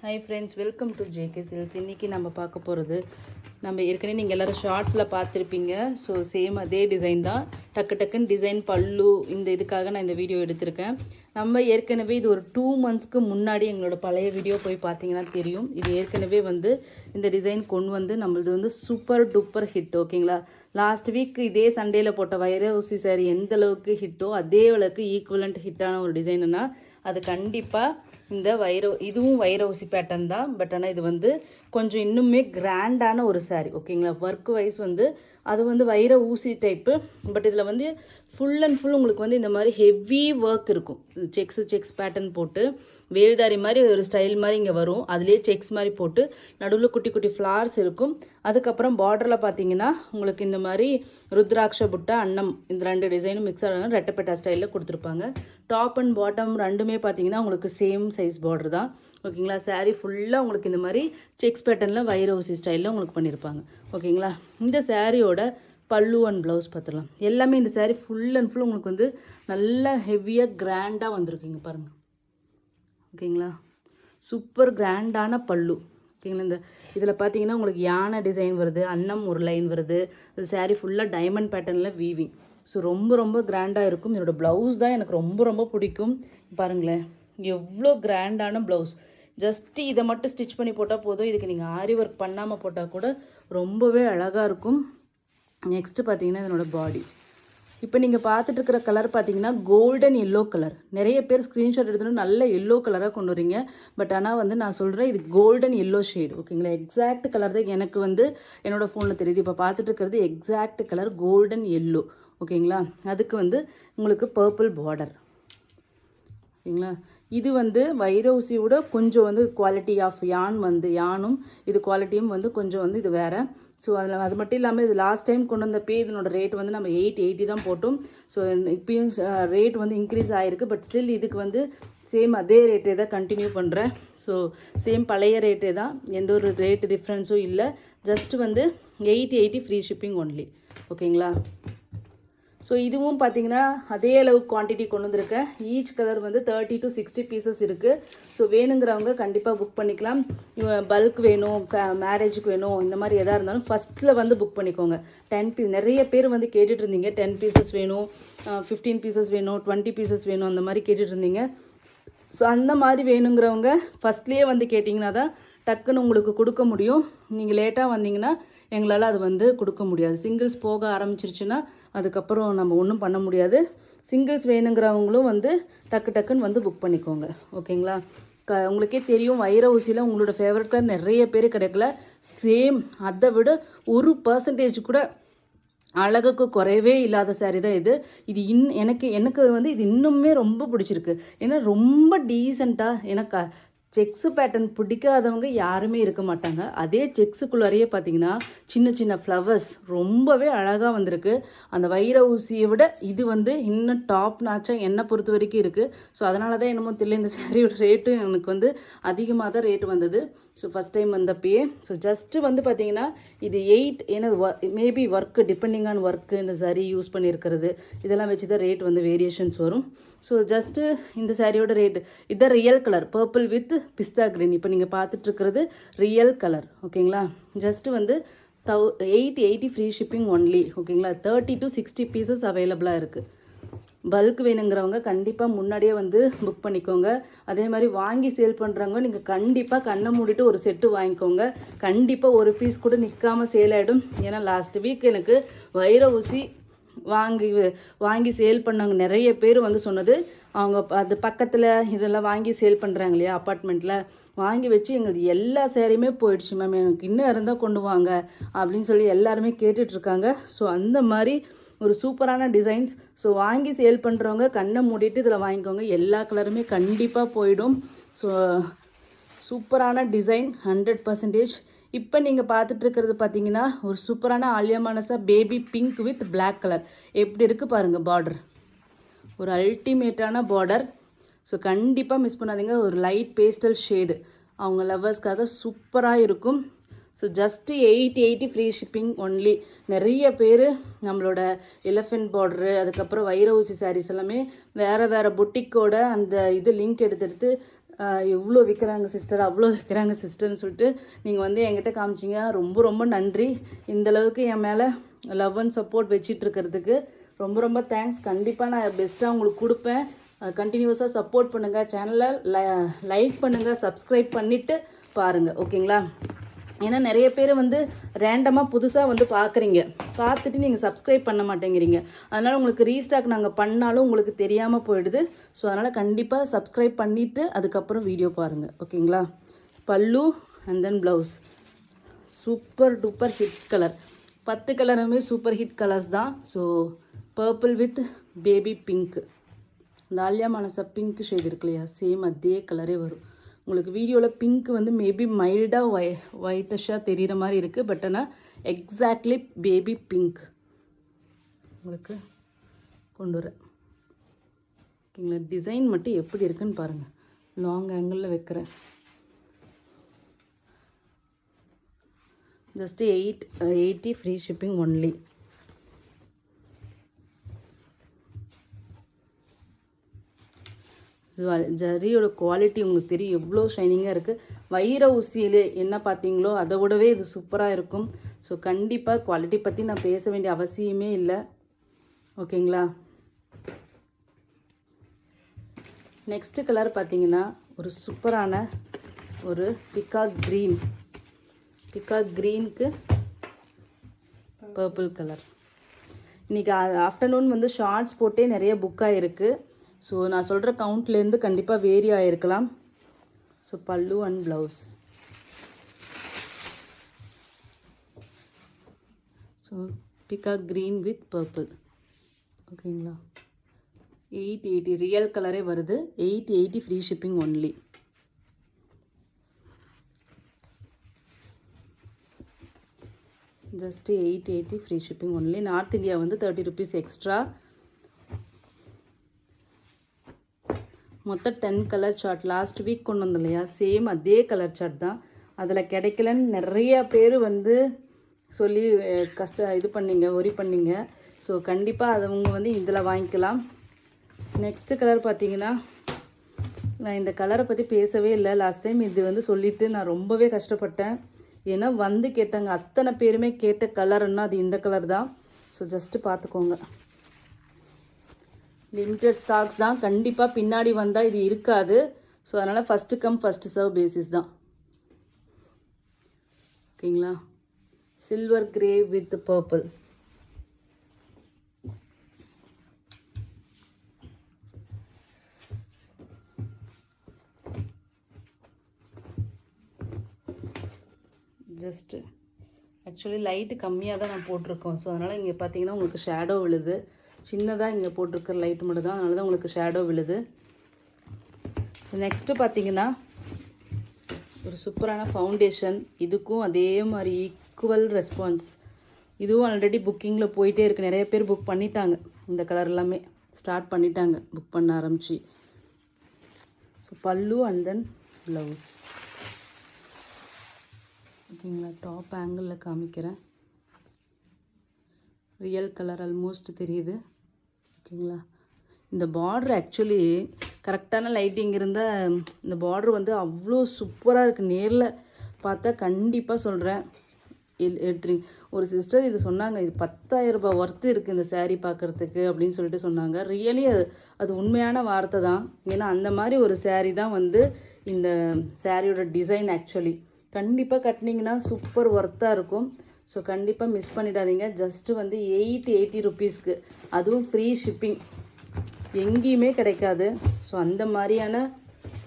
Hi friends, welcome to JK silks. இன்றைக்கி நம்ம பார்க்க போகிறது, நம்ம ஏற்கனவே நீங்கள் எல்லோரும் ஷார்ட்ஸில் பார்த்துருப்பீங்க. ஸோ சேம் அதே டிசைன் தான். டக்குன்னு டிசைன் பல்லு இந்த இதுக்காக நான் இந்த வீடியோ எடுத்திருக்கேன். நம்ம ஏற்கனவே இது ஒரு 2 monthsக்கு முன்னாடி எங்களோட பழைய வீடியோ போய் பார்த்தீங்கன்னா தெரியும். இது ஏற்கனவே இந்த டிசைன் கொண்டு நம்மளது சூப்பர் டூப்பர் ஹிட். ஓகேங்களா? லாஸ்ட் வீக் இதே சண்டேல போட்ட வைரவுசி சாரி எந்த அளவுக்கு ஹிட்டோ அதே அளவுக்கு ஈக்குவலண்ட் ஹிட்டான ஒரு டிசைனுன்னா அது கண்டிப்பாக இந்த இதுவும் வைரவுசி பேட்டர்ன் தான். பட் ஆனால் இது கொஞ்சம் இன்னுமே கிராண்டான ஒரு சாரீ. ஓகேங்களா? ஒர்க் வைஸ் அது வைர ஊசி டைப்பு. பட் இதில் ஃபுல் அண்ட் ஃபுல் உங்களுக்கு இந்த மாதிரி ஹெவி ஒர்க் இருக்கும். செக்ஸ் பேட்டர்ன் போட்டு வேல்தாரி மாதிரி ஒரு ஸ்டைல் மாதிரி இங்கே வரும். அதுலேயே செக்ஸ் மாதிரி போட்டு நடுவில் குட்டி குட்டி ஃப்ளார்ஸ் இருக்கும். அதுக்கப்புறம் பார்டரில் பார்த்தீங்கன்னா உங்களுக்கு இந்த மாதிரி ருத்ராட்ச புட்டா அன்னம் இந்த 2 டிசைனும் மிக்ஸ் ஆன ரெட்டப்பெட்டா ஸ்டைலில் கொடுத்துருப்பாங்க. டாப் அண்ட் பாட்டம் ரெண்டுமே பார்த்தீங்கன்னா உங்களுக்கு சேம் சைஸ் பார்டர் தான். ஓகேங்களா? சாரீ ஃபுல்லாக உங்களுக்கு இந்த மாதிரி செக்ஸ் பேட்டர்னில் வைரவுசி ஸ்டைலில் உங்களுக்கு பண்ணியிருப்பாங்க. ஓகேங்களா? இந்த சாரியோட பல்லு அண்ட் ப்ளவுஸ் பார்த்துடலாம். எல்லாமே இந்த சாரீ ஃபுல் அண்ட் ஃபுல் உங்களுக்கு நல்ல ஹெவியாக கிராண்டாக வந்திருக்குங்க பாருங்கள். ஓகேங்களா? சூப்பர் கிராண்டான பல்லு. ஓகேங்களா? இதில் பார்த்தீங்கன்னா உங்களுக்கு யானை டிசைன் வருது, அன்னம் ஒரு லைன் வருது. இந்த சாரீ ஃபுல்லாக டைமண்ட் பேட்டர்னில் வீவிங். ஸோ ரொம்ப கிராண்டாக இருக்கும். என்னோட ப்ளவுஸ் தான் எனக்கு ரொம்ப பிடிக்கும். பாருங்களேன் எவ்வளோ கிராண்டான ப்ளவுஸ். ஜஸ்ட்டு இதை மட்டும் ஸ்டிச் பண்ணி போட்டால் போதும். இதுக்கு நீங்கள் ஆரி ஒர்க் பண்ணாமல் போட்டால் கூட ரொம்பவே அழகாக இருக்கும். நெக்ஸ்ட்டு பார்த்தீங்கன்னா இதனோட பாடி. இப்போ நீங்கள் பார்த்துட்டு இருக்கிற கலர் பார்த்தீங்கன்னா கோல்டன் எல்லோ கலர். நிறைய பேர் ஸ்க்ரீன்ஷாட் எடுத்துகிட்டு நல்ல எல்லோ கலராக கொண்டு வரீங்க. பட் ஆனால் நான் சொல்கிறேன் இது கோல்டன் எல்லோ ஷேடு. ஓகேங்களா? எக்ஸாக்ட் கலர் தான் எனக்கு என்னோடய ஃபோனில் தெரியுது. இப்போ பார்த்துட்டு இருக்கிறது எக்ஸாக்ட் கலர் கோல்டன் எல்லோ. ஓகேங்களா? அதுக்கு உங்களுக்கு பர்பிள் பார்டர். ஓகேங்களா? இது வைரவுசியோட கொஞ்சம் குவாலிட்டி ஆஃப் யானும் இது குவாலிட்டியும் கொஞ்சம் இது வேறு. ஸோ அதில் அது மட்டும் இல்லாமல் இது லாஸ்ட் டைம் கொண்டு வந்தப்பே இதனோட ரேட் நம்ம 880 தான் போட்டோம். ஸோ இப்பயும் ரேட் இன்க்ரீஸ் ஆகிருக்கு. பட் ஸ்டில் இதுக்கு சேம் அதே ரேட்டே தான் கண்டினியூ பண்ணுறேன். ஸோ சேம் பழைய ரேட்டே தான், எந்த ஒரு ரேட் டிஃப்ரென்ஸும் இல்லை. Just 880 free shipping only. ஓகேங்களா? ஸோ இதுவும் பார்த்தீங்கன்னா அதே அளவுக்கு குவான்டிட்டி கொண்டு வந்திருக்கேன். ஈச் கலர் 30 to 60 பீசஸ் இருக்குது. ஸோ வேணுங்கிறவங்க கண்டிப்பாக புக் பண்ணிக்கலாம். பல்க் வேணும், மேரேஜுக்கு வேணும், இந்த மாதிரி எதாக இருந்தாலும் ஃபஸ்ட்டில் புக் பண்ணிக்கோங்க. 10 பீஸ் நிறைய பேர் கேட்டுட்டு இருந்தீங்க. 10 பீசஸ் வேணும், 15 பீசஸ் வேணும், 20 பீசஸ் வேணும், அந்த மாதிரி கேட்டுட்டு இருந்தீங்க. ஸோ அந்த மாதிரி வேணுங்கிறவங்க ஃபஸ்ட்லேயே கேட்டிங்கன்னா தான் டக்குன்னு உங்களுக்கு கொடுக்க முடியும். நீங்கள் லேட்டாக வந்தீங்கன்னா எங்களால் அது கொடுக்க முடியாது. சிங்கிள்ஸ் போக ஆரம்பிச்சிருச்சுன்னா அதுக்கப்புறம் நம்ம ஒன்றும் பண்ண முடியாது. சிங்கிள்ஸ் வேணுங்கிறவங்களும் டக்குன்னு புக் பண்ணிக்கோங்க. ஓகேங்களா? உங்களுக்கே தெரியும் வைர ஊசியில் உங்களோட ஃபேவரட் கலர் நிறைய பேர் கிடைக்கல. சேம் அதை விட 1% கூட அழகுக்கு குறையவே இல்லாத சாரீ தான் இது. இது எனக்கு இது இன்னுமே ரொம்ப பிடிச்சிருக்கு. ஏன்னா ரொம்ப டீசெண்டாக எனக்கு செக்ஸு பேட்டர்ன் பிடிக்காதவங்க யாருமே இருக்க மாட்டாங்க. அதே செக்ஸுக்குள்ளாரையே பார்த்தீங்கன்னா சின்ன ஃப்ளவர்ஸ் ரொம்பவே அழகாக வந்திருக்கு. அந்த வைர ஊசியை விட இது இன்னும் டாப் நாச்சாக என்னை பொறுத்த வரைக்கும் இருக்குது. ஸோ அதனால தான் என்னமோ தெரியல இந்த சாரியோட ரேட்டும் எனக்கு அதிகமாக தான் ரேட் வந்தது. ஸோ ஃபஸ்ட் டைம் வந்தப்பயே. ஸோ ஜஸ்ட்டு பார்த்தீங்கன்னா இது 8 ஏன்னா maybe work depending on work இந்த சாரீ யூஸ் பண்ணியிருக்கிறது இதெல்லாம் வச்சு தான் ரேட் வேரியேஷன்ஸ் வரும். ஸோ ஜஸ்ட்டு இந்த சாரியோட ரேட்டு இதுதான் real colour purple with pista green. இப்போ நீங்கள் பார்த்துட்ருக்கிறது ரியல் கலர். ஓகேங்களா? Just 880 free shipping only. ஓகேங்களா? 30 to 60 பீசஸ் அவைலபிளாக இருக்குது. பல்க் வேணுங்கிறவங்க கண்டிப்பாக முன்னாடியே புக் பண்ணிக்கோங்க. அதே மாதிரி வாங்கி சேல் பண்ணுறவங்க நீங்கள் கண்டிப்பாக கண்ணை மூடிட்டு ஒரு செட்டு வாங்கிக்கோங்க. கண்டிப்பாக ஒரு பீஸ் கூட நிற்காமல் சேல் ஆகிடும். ஏன்னா லாஸ்ட் வீக் எனக்கு வைர ஊசி வாங்கி சேல் பண்ணவங்க நிறைய பேர் சொன்னது, அவங்க அது பக்கத்தில் இதெல்லாம் வாங்கி சேல் பண்ணுறாங்க இல்லையா, அப்பார்ட்மெண்ட்டில் வாங்கி வச்சு எங்களுக்கு எல்லா சேரீயுமே போயிடுச்சு மேம், எனக்கு இன்னும் இருந்தால் கொண்டு வாங்க அப்படின்னு சொல்லி எல்லாருமே கேட்டுட்ருக்காங்க. ஸோ அந்த மாதிரி ஒரு சூப்பரான டிசைன்ஸ். ஸோ வாங்கி சேல் பண்ணுறவங்க கண்ணை மூடிட்டு இதில் வாங்கிக்கோங்க. எல்லா கலருமே கண்டிப்பாக போயிடும். ஸோ சூப்பரான டிசைன் 100%. இப்போ நீங்கள் பார்த்துட்ருக்கிறது பார்த்தீங்கன்னா ஒரு சூப்பரான Alia Manasa baby pink with black colour. எப்படி இருக்குது பாருங்கள் பார்டர். ஒரு அல்டிமேட்டான பார்டர். ஸோ கண்டிப்பாக மிஸ் பண்ணாதீங்க. ஒரு லைட் பேஸ்டல் ஷேடு அவங்க லவ்வர்ஸ்க்காக சூப்பராக இருக்கும். So just 880 free shipping only. நிறைய பேர் நம்மளோட எலிஃபென்ட் பார்டரு அதுக்கப்புறம் வைர ஊசி சாரீஸ் எல்லாமே வேறு புட்டிக்கோட அந்த லிங்க் எடுத்து எவ்வளோ விற்கிறாங்க சிஸ்டர், அவ்வளோ விற்கிறாங்க சிஸ்டர்னு சொல்லிட்டு நீங்கள் வந்து என்கிட்ட காமிச்சிங்க. ரொம்ப ரொம்ப நன்றி. இந்தளவுக்கு என் மேலே லவ் அண்ட் சப்போர்ட் வச்சிட்டு இருக்கிறதுக்கு ரொம்ப ரொம்ப தேங்க்ஸ். கண்டிப்பாக நான் பெஸ்ட்டாக உங்களுக்கு கொடுப்பேன். கண்டினியூஸாக சப்போர்ட் பண்ணுங்கள். சேனலை லைக் பண்ணுங்கள், சப்ஸ்கிரைப் பண்ணிவிட்டு பாருங்கள், ஓகேங்களா? ஏன்னா நிறைய பேர் வந்து ரேண்டமாக புதுசாக வந்து பார்க்குறீங்க, பார்த்துட்டு நீங்கள் சப்ஸ்கிரைப் பண்ண மாட்டேங்கிறீங்க. அதனால் உங்களுக்கு ரீஸ்டாக் நாங்கள் பண்ணாலும் உங்களுக்கு தெரியாமல் போயிடுது. ஸோ அதனால் கண்டிப்பாக சப்ஸ்கிரைப் பண்ணிவிட்டு அதுக்கப்புறம் வீடியோ பாருங்கள், ஓகேங்களா? பல்லு and then blouse super duper hit colour. 10 கலருமே சூப்பர் ஹிட் கலர்ஸ் தான். So purple with baby pink, இந்த ஆலியா மனசா பிங்க் ஷேட் இருக்கு இல்லையா, சேம் அதே கலரே வரும். உங்களுக்கு வீடியோவில் பிங்க் வந்து மேபி மைல்டாக ஒயிட்டிஷாக தெரிகிற மாதிரி இருக்குது. பட் ஆனால் எக்ஸாக்ட்லி பேபி பிங்க் உங்களுக்கு கொண்டு வரேன், ஓகேங்களா? டிசைன் மட்டும் எப்படி இருக்குன்னு பாருங்கள். லாங் ஆங்கிளில் வைக்கிறேன். Just 880 free shipping only. ஜரியோட குவாலிட்டி உங்களுக்கு தெரியும் எவ்வளோ ஷைனிங்காக இருக்குது. வைர ஊசியில் என்ன பார்த்தீங்களோ அதை விடவே இது சூப்பராக இருக்கும். ஸோ கண்டிப்பாக குவாலிட்டி பற்றி நான் பேச வேண்டிய அவசியமே இல்லை, ஓகேங்களா? நெக்ஸ்ட்டு கலர் பார்த்தீங்கன்னா ஒரு சூப்பரான ஒரு பிகாக் க்ரீனுக்கு பர்பிள் கலர். இன்றைக்கி ஆஃப்டர்நூன் வந்து ஷார்ட்ஸ் போட்டே நிறைய புக் ஆகிருக்கு. ஸோ நான் சொல்கிற கவுண்ட்லேருந்து கண்டிப்பாக வேரி ஆகிருக்கலாம். ஸோ பல்லு and blouse. So peacock green with purple, ஓகேங்களா? 880 ரியல் கலரே வருது. 880 free shipping only. Just 880 free shipping only. North India வந்து 30 rupees எக்ஸ்ட்ரா. மொத்தம் 10 கலர் சார்ட் லாஸ்ட் வீக் கொண்டு வந்தோம் இல்லையா, சேம் அதே கலர் சார்ட் தான். அதில் கிடைக்கலன்னு நிறைய பேர் வந்து சொல்லி இது பண்ணிங்க, ஒரி பண்ணிங்க. ஸோ கண்டிப்பாக அதை அவங்க வந்து இதில் வாங்கிக்கலாம். நெக்ஸ்ட்டு கலர் பார்த்தீங்கன்னா, நான் இந்த கலரை பற்றி பேசவே இல்லை லாஸ்ட் டைம். இது வந்து சொல்லிவிட்டு நான் ரொம்பவே கஷ்டப்பட்டேன். ஏன்னா வந்து கேட்டாங்க, அத்தனை பேருமே கேட்ட கலர்ன்னா அது இந்த கலர் தான். ஸோ ஜஸ்ட்டு பார்த்துக்கோங்க. லிமிட்டட் ஸ்டாக்ஸ் தான். கண்டிப்பாக பின்னாடி வந்தால் இது இருக்காது. ஸோ அதனால் first come first serve basis தான், ஓகேங்களா? Silver grey with purple. Just actually light கம்மியாக தான் நான் போட்டிருக்கோம். ஸோ அதனால் இங்கே பார்த்தீங்கன்னா உங்களுக்கு ஷேடோ விழுது. சின்னதாக இங்கே போட்டிருக்கிற லைட் மட்டும் தான், அதனால தான் உங்களுக்கு ஷேடோ விழுது. ஸோ நெக்ஸ்ட்டு பார்த்தீங்கன்னா ஒரு சூப்பரான ஃபவுண்டேஷன். இதுக்கும் அதே மாதிரி ஈக்குவல் ரெஸ்பான்ஸ். இதுவும் ஆல்ரெடி புக்கிங்கில் போயிட்டே இருக்குது. நிறைய பேர் புக் பண்ணிட்டாங்க. இந்த கலர் எல்லாமே ஸ்டார்ட் பண்ணிட்டாங்க புக் பண்ண ஆரம்பிச்சு. ஸோ பல்லு அண்ட் தென் ப்ளவுஸ், ஓகேங்களா? டாப் ஆங்கிளில் காமிக்கிறேன். ரியல் கலர் ஆல்மோஸ்ட் தெரியுது, ஓகேங்களா? இந்த பார்டர் ஆக்சுவலி கரெக்டான லைட்டிங் இருந்தால் இந்த பார்டர் வந்து அவ்வளோ சூப்பராக இருக்குது. நேரில் பார்த்தா கண்டிப்பாக சொல்கிறேன் எடுத்துருங்க. ஒரு சிஸ்டர் இது சொன்னாங்க, இது 10,000 ரூபாய் ஒர்த்து இருக்குது இந்த சேரீ பார்க்குறதுக்கு அப்படின்னு சொல்லிட்டு சொன்னாங்க. ரியலி அது உண்மையான வார்த்தை தான். ஏன்னா அந்த மாதிரி ஒரு சேரீ தான் வந்து இந்த சேரீயோட டிசைன். ஆக்சுவலி கண்டிப்பாக கட்டினீங்கன்னா சூப்பர் ஒர்த்தாக இருக்கும். ஸோ கண்டிப்பாக மிஸ் பண்ணிடாதீங்க. ஜஸ்ட்டு வந்து 880 ருபீஸ்க்கு, அதுவும் ஃப்ரீ ஷிப்பிங். எங்கேயுமே கிடைக்காது. ஸோ அந்த மாதிரியான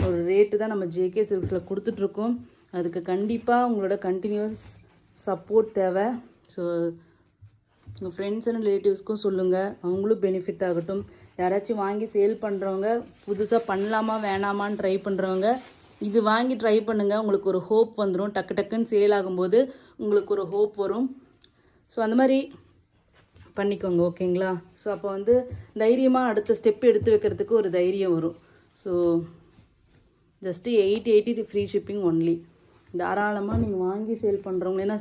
ஒரு ரேட்டு தான் நம்ம ஜேகே சில்க்ஸில் கொடுத்துட்ருக்கோம். அதுக்கு கண்டிப்பாக உங்களோட கண்டினியூஸ் சப்போர்ட் தேவை. ஸோ உங்கள் ஃப்ரெண்ட்ஸ் அண்ட் ரிலேட்டிவ்ஸ்க்கும் சொல்லுங்கள், அவங்களும் பெனிஃபிட் ஆகட்டும். யாராச்சும் வாங்கி சேல் பண்ணுறவங்க, புதுசாக பண்ணலாமா வேணாமான்னு ட்ரை பண்ணுறவங்க, இது வாங்கி ட்ரை பண்ணுங்கள். உங்களுக்கு ஒரு ஹோப் வந்துடும். டக்கு டக்குன்னு சேல் ஆகும்போது உங்களுக்கு ஒரு ஹோப் வரும். ஸோ அந்த மாதிரி பண்ணிக்கோங்க, ஓகேங்களா? ஸோ அப்போ வந்து தைரியமாக அடுத்த ஸ்டெப் எடுத்து வைக்கிறதுக்கு ஒரு தைரியம் வரும். So just 880 free shipping only. தாராளமாக நீங்கள் வாங்கி சேல் பண்ணுறவங்க, ஏன்னா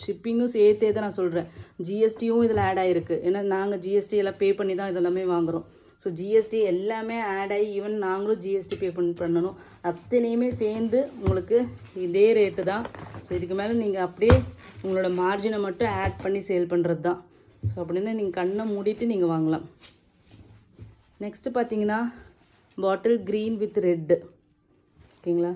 ஷிப்பிங்கும் சேர்த்தே தான் நான் சொல்கிறேன். ஜிஎஸ்டியும் இதில் ஆட் ஆகிருக்கு. ஏன்னா நாங்கள் ஜிஎஸ்டி எல்லாம் பே பண்ணி தான் இதெல்லாமே வாங்குகிறோம். ஸோ ஜிஎஸ்டி எல்லாமே ஆட் ஆகி ஈவன் நாங்களும் ஜிஎஸ்டி பே பண்ணணும். அத்தனையுமே சேர்ந்து உங்களுக்கு இதே ரேட்டு தான். ஸோ இதுக்கு மேலே நீங்கள் அப்படியே உங்களோட மார்ஜினை மட்டும் ஆட் பண்ணி சேல் பண்ணுறது தான். ஸோ அப்படின்னா நீங்கள் கண்ணை மூடிட்டு நீங்கள் வாங்கலாம். நெக்ஸ்ட்டு பார்த்தீங்கன்னா பாட்டில் க்ரீன் வித் ரெட்டு. ஓகேங்களா?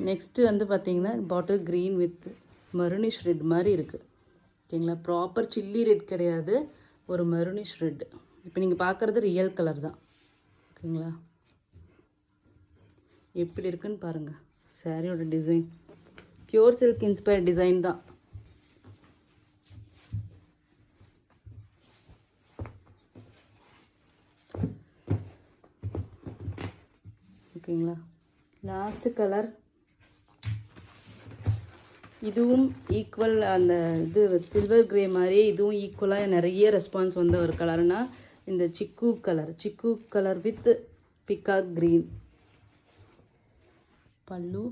நெக்ஸ்ட்டு வந்து பார்த்தீங்கன்னா பாட்டில் க்ரீன் வித் மருனிஷ் ரெட் மாதிரி இருக்குது. ஓகேங்களா? ப்ராப்பர் சில்லி ரெட் கிடையாது, ஒரு மருனிஷ் ரெட். இப்போ நீங்கள் பார்க்குறது ரியல் கலர் தான். ஓகேங்களா? எப்படி இருக்குன்னு பாருங்கள். சாரியோட design pure silk inspired design தான். ஓகேங்களா? லாஸ்ட்டு கலர் இதுவும் ஈக்குவல், அந்த இது சில்வர் கிரே மாதிரியே இதுவும் ஈக்குவலாக நிறைய ரெஸ்பான்ஸ் வந்த ஒரு கலர்னா இந்த சிக்கு கலர் வித் பிகாக் க்ரீன். பல்லு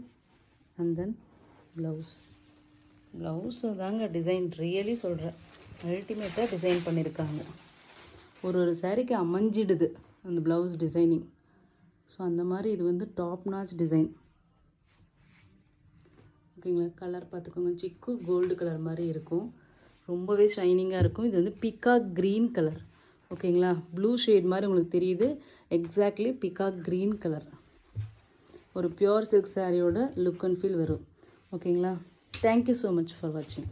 அண்ட் தென் ப்ளவுஸு தாங்க டிசைன் ரியலி சொல்கிறேன், அல்டிமேட்டாக டிசைன் பண்ணியிருக்காங்க. ஒரு சாரீக்கு அமைஞ்சிடுது அந்த ப்ளவுஸ் டிசைனிங். ஸோ அந்த மாதிரி இது வந்து டாப் நாச் டிசைன். ஓகேங்களா? கலர் பார்த்துக்கோங்க, சிக்கு கோல்டு கலர் மாதிரி இருக்கும், ரொம்பவே ஷைனிங்காக இருக்கும். இது வந்து பிகாக் க்ரீன் கலர். ஓகேங்களா? ப்ளூ ஷேட் மாதிரி உங்களுக்கு தெரியுது, எக்ஸாக்ட்லி பிகாக் க்ரீன் கலர். ஒரு பியூர் சில்க் சாரியோட லுக் அண்ட் ஃபீல் வரும். ஓகேங்களா? தேங்க்யூ ஸோ மச் ஃபார் வாட்சிங்.